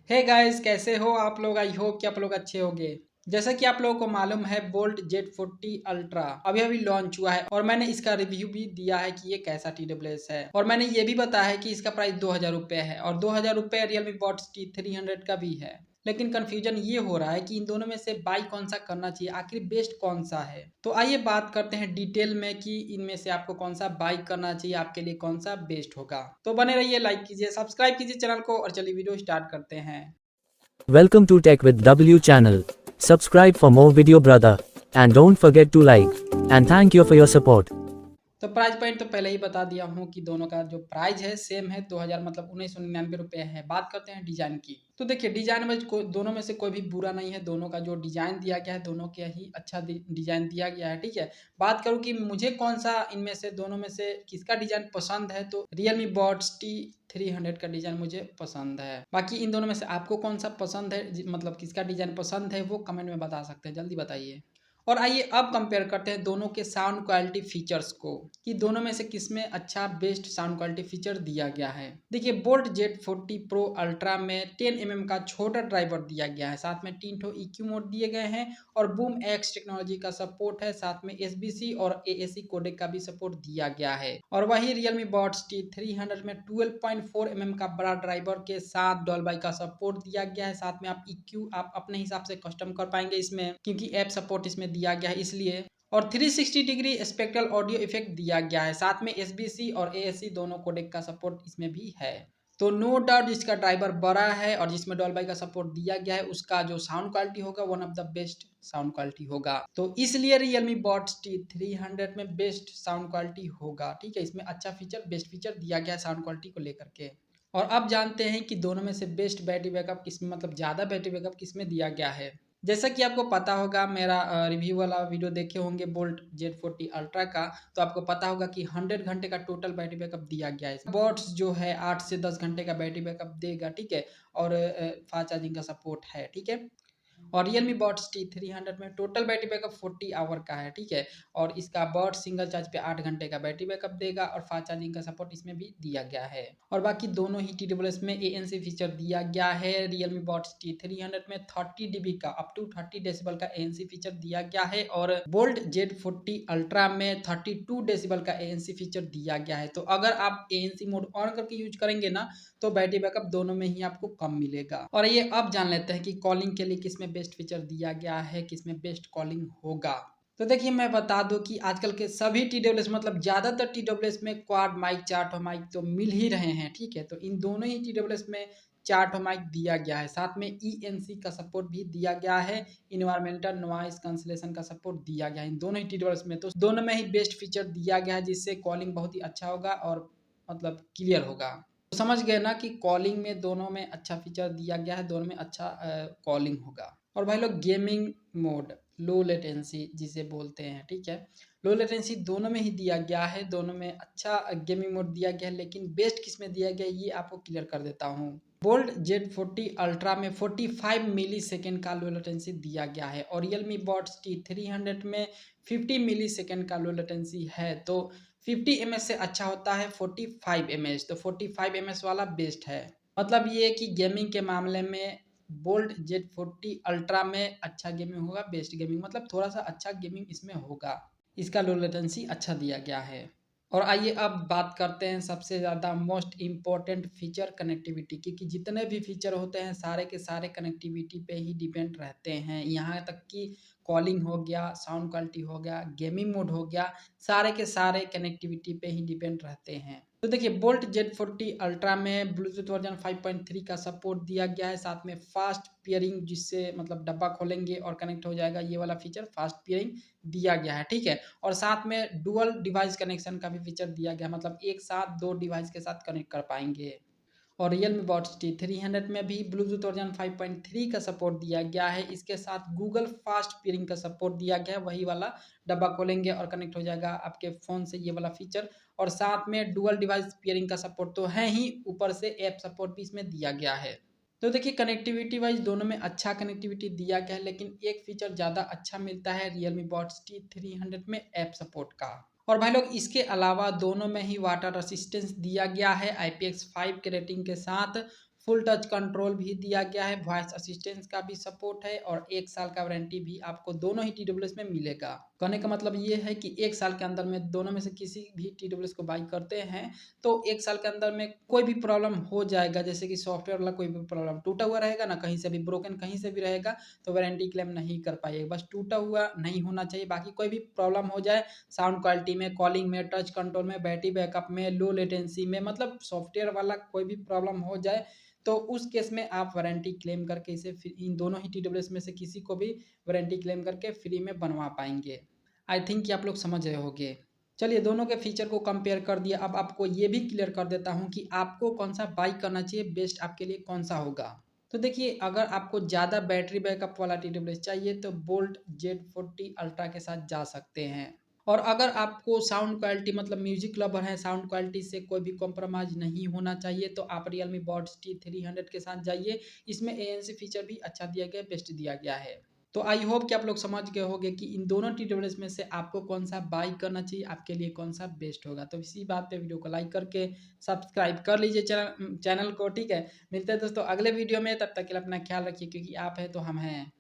Hey guys, कैसे हो आप लोग। आई होप कि आप लोग अच्छे होंगे। जैसा कि आप लोगों को मालूम है, बोल्ट Z40 अल्ट्रा अभी अभी लॉन्च हुआ है और मैंने इसका रिव्यू भी दिया है कि ये कैसा TWS है। और मैंने ये भी बताया है कि इसका प्राइस 2000 रुपये है और 2000 रुपये Realme Buds T300 का भी है। लेकिन कंफ्यूजन ये हो रहा है कि इन दोनों में से बाई कौन सा करना चाहिए, आखिर बेस्ट कौन सा है। तो आइए बात करते हैं डिटेल में कि इनमें से आपको कौन सा बाई करना चाहिए, आपके लिए कौन सा बेस्ट होगा। तो बने रहिए, लाइक कीजिए, सब्सक्राइब कीजिए चैनल को और चलिए वीडियो स्टार्ट करते हैं। Welcome to Tech with W channel. Subscribe for more video brother. And don't forget to like. And thank you for your support. तो प्राइस पॉइंट तो पहले ही बता दिया हूँ कि दोनों का जो प्राइस है सेम है, 2000 मतलब 1999 रुपये है। बात करते हैं डिजाइन की। तो देखिए, डिजाइन में दोनों में से कोई भी बुरा नहीं है। दोनों का जो डिजाइन दिया गया है, दोनों के ही अच्छा डिजाइन दिया गया है, ठीक है। बात करूँ कि मुझे कौन सा इनमें से दोनों में से किसका डिजाइन पसंद है, तो Realme Buds T300 का डिजाइन मुझे पसंद है। बाकी इन दोनों में से आपको कौन सा पसंद है, मतलब किसका डिजाइन पसंद है, वो कमेंट में बता सकते हैं, जल्दी बताइए। और आइए अब कंपेयर करते हैं दोनों के साउंड क्वालिटी फीचर्स को कि दोनों में से किसमें अच्छा बेस्ट साउंड क्वालिटी फीचर दिया गया है। देखिए, बोल्ट Z40 Pro अल्ट्रा में 10 mm का छोटा ड्राइवर दिया गया है, साथ में 3 EQ मोड दिए गए हैं और बूम एक्स टेक्नोलॉजी का सपोर्ट है, साथ में SBC और AAC कोडेक का भी सपोर्ट दिया गया है। और वही Realme Buds T300 में 12.4 mm का बड़ा ड्राइवर के साथ डॉल्बी का सपोर्ट दिया गया है, साथ में आप EQ आप अपने हिसाब से कस्टम कर पाएंगे इसमें, क्योंकि ऐप सपोर्ट इसमें दिया गया है इसलिए। और 360 डिग्री स्पेक्ट्रल ऑडियो इफेक्ट दिया गया है, साथ में SBC और AAC दोनों कोडेक का सपोर्ट इसमें भी है। तो नो डाउट जिसका ड्राइवर बड़ा है और जिसमें डॉल्बी का सपोर्ट दिया गया है, उसका जो साउंड क्वालिटी होगा one of the best sound quality होगा। तो इसलिए Realme Buds T300 में बेस्ट साउंड क्वालिटी होगा, ठीक है। इसमें अच्छा फीचर, बेस्ट फीचर दिया गया है साउंड क्वालिटी को लेकर के। और अब जानते हैं कि दोनों में से बेस्ट बैटरी बैकअप किसमें, मतलब ज़्यादा बैटरी बैकअप किसमें दिया गया है। जैसा कि आपको पता होगा, मेरा रिव्यू वाला वीडियो देखे होंगे बोल्ट Z40 अल्ट्रा का, तो आपको पता होगा कि 100 घंटे का टोटल बैटरी बैकअप दिया गया है। बॉट्स जो है 8 से 10 घंटे का बैटरी बैकअप देगा, ठीक है। और फास्ट चार्जिंग का सपोर्ट है, ठीक है। और Realme Buds T300 में टोटल बैटरी बैकअप 40 आवर का है, ठीक है। और इसका बर्ड सिंगल चार्ज पे 8 घंटे का बैटरी बैकअप देगा और फास्ट चार्जिंग का सपोर्ट इसमें भी दिया गया है। और बाकी दोनों ही TWS में ANC फीचर दिया गया है। Realme Buds T300 में 30 dB का अप टू 30 डेसिबल का ANC फीचर दिया गया है और बोल्ट Z40 अल्ट्रा में 32 डेसिबल का ANC फीचर दिया गया है। तो अगर आप ANC मोड ऑन करके यूज करेंगे ना, तो बैटरी बैकअप दोनों में ही आपको कम मिलेगा। और ये अब जान लेते हैं कि कॉलिंग के लिए किसमें बेस्ट फीचर दिया गया है, किसमें बेस्ट कॉलिंग होगा। तो देखिए, मैं बता दूं कि आजकल के सभी TWS मतलब ज़्यादातर TWS में क्वाड माइक, 4 माइक तो मिल ही रहे हैं, ठीक है। तो इन दोनों ही TWS में 4 माइक दिया गया है, साथ में ENC का सपोर्ट भी दिया गया है, इन्वायरमेंटल नॉइस कैंसलेशन का सपोर्ट दिया गया है इन दोनों ही TWS में। तो दोनों में ही बेस्ट फीचर दिया गया है, जिससे कॉलिंग बहुत ही अच्छा होगा और मतलब क्लियर होगा। तो समझ गए ना कि कॉलिंग में दोनों में अच्छा फीचर दिया गया है, दोनों में अच्छा कॉलिंग होगा। और भाई लोग, गेमिंग मोड लो लेटेंसी जिसे बोलते हैं, ठीक है, लो लेटेंसी दोनों में ही दिया गया है। दोनों में अच्छा गेमिंग मोड दिया गया है, लेकिन बेस्ट किस में दिया गया है ये आपको क्लियर कर देता हूँ। बोल्ट Z40 अल्ट्रा में 45 मिली सेकेंड का लो लेटेंसी दिया गया है और Realme Buds T300 में 50 मिली सेकेंड का लो लेटेंसी है। तो 50 mAh से अच्छा होता है 45 mAh, तो 45 mAh वाला बेस्ट है। मतलब ये कि गेमिंग के मामले में बोल्ट Z40 अल्ट्रा में अच्छा गेमिंग होगा, बेस्ट गेमिंग मतलब थोड़ा सा अच्छा गेमिंग इसमें होगा, इसका लो लेटेंसी अच्छा दिया गया है। और आइए अब बात करते हैं सबसे ज़्यादा मोस्ट इम्पोर्टेंट फीचर, कनेक्टिविटी, क्योंकि जितने भी फीचर होते हैं सारे के सारे कनेक्टिविटी पे ही डिपेंड रहते हैं। यहाँ तक कि कॉलिंग हो गया, साउंड क्वालिटी हो गया, गेमिंग मोड हो गया, सारे के सारे कनेक्टिविटी पे ही डिपेंड रहते हैं। तो देखिए, बोल्ट Z40 अल्ट्रा में ब्लूटूथ वर्जन 5.3 का सपोर्ट दिया गया है, साथ में फास्ट पेयरिंग, जिससे मतलब डब्बा खोलेंगे और कनेक्ट हो जाएगा, ये वाला फीचर फास्ट पेयरिंग दिया गया है, ठीक है। और साथ में डुअल डिवाइस कनेक्शन का भी फीचर दिया गया है, मतलब एक साथ 2 डिवाइस के साथ कनेक्ट कर पाएंगे। और Realme Buds T300 में भी ब्लूटूथ वर्जन 5.3 का सपोर्ट दिया गया है, इसके साथ गूगल फास्ट पेयरिंग का सपोर्ट दिया गया है, वही वाला डब्बा खोलेंगे और कनेक्ट हो जाएगा आपके फ़ोन से, ये वाला फीचर। और साथ में डुअल डिवाइस पेयरिंग का सपोर्ट तो है ही, ऊपर से ऐप सपोर्ट भी इसमें दिया गया है। तो देखिए, कनेक्टिविटी वाइज दोनों में अच्छा कनेक्टिविटी दिया गया है, लेकिन एक फीचर ज़्यादा अच्छा मिलता है Realme Buds T300 में, ऐप सपोर्ट का। और भाई लोग, इसके अलावा दोनों में ही वाटर रेसिस्टेंस दिया गया है IPX5 के रेटिंग के साथ। फुल टच कंट्रोल भी दिया गया है, वॉइस असिस्टेंस का भी सपोर्ट है और 1 साल का वारंटी भी आपको दोनों ही TWS में मिलेगा। कहने का मतलब ये है कि 1 साल के अंदर में दोनों में से किसी भी TWS को बाई करते हैं तो 1 साल के अंदर में कोई भी प्रॉब्लम हो जाएगा, जैसे कि सॉफ्टवेयर वाला कोई भी प्रॉब्लम टूटा हुआ रहेगा ना, कहीं से भी ब्रोकन कहीं से भी रहेगा तो वारंटी क्लेम नहीं कर पाइएगा। बस टूटा हुआ नहीं होना चाहिए, बाकी कोई भी प्रॉब्लम हो जाए साउंड क्वालिटी में, कॉलिंग में, टच कंट्रोल में, बैटरी बैकअप में, लो लेटेंसी में, मतलब सॉफ्टवेयर वाला कोई भी प्रॉब्लम हो जाए तो उस केस में आप वारंटी क्लेम करके इसे इन दोनों ही TWS में से किसी को भी वारंटी क्लेम करके फ्री में बनवा पाएंगे। आई थिंक कि आप लोग समझ रहे होंगे। चलिए दोनों के फीचर को कंपेयर कर दिया, अब आपको ये भी क्लियर कर देता हूँ कि आपको कौन सा बाई करना चाहिए, बेस्ट आपके लिए कौन सा होगा। तो देखिए, अगर आपको ज़्यादा बैटरी बैकअप वाला TWS चाहिए तो बोल्ट Z40 अल्ट्रा के साथ जा सकते हैं। और अगर आपको साउंड क्वालिटी, मतलब म्यूजिक लवर है, साउंड क्वालिटी से कोई भी कॉम्प्रोमाइज़ नहीं होना चाहिए तो आप Realme Buds T300 के साथ जाइए। इसमें ANC फीचर भी अच्छा दिया गया है, बेस्ट दिया गया है। तो आई होप कि आप लोग समझ गए होंगे कि इन दोनों TWS में से आपको कौन सा बाई करना चाहिए, आपके लिए कौन सा बेस्ट होगा। तो इसी बात पे वीडियो को लाइक करके सब्सक्राइब कर लीजिए चैनल को, ठीक है। मिलते हैं दोस्तों अगले वीडियो में, तब तक के लिए अपना ख्याल रखिए, क्योंकि आप हैं तो हम हैं।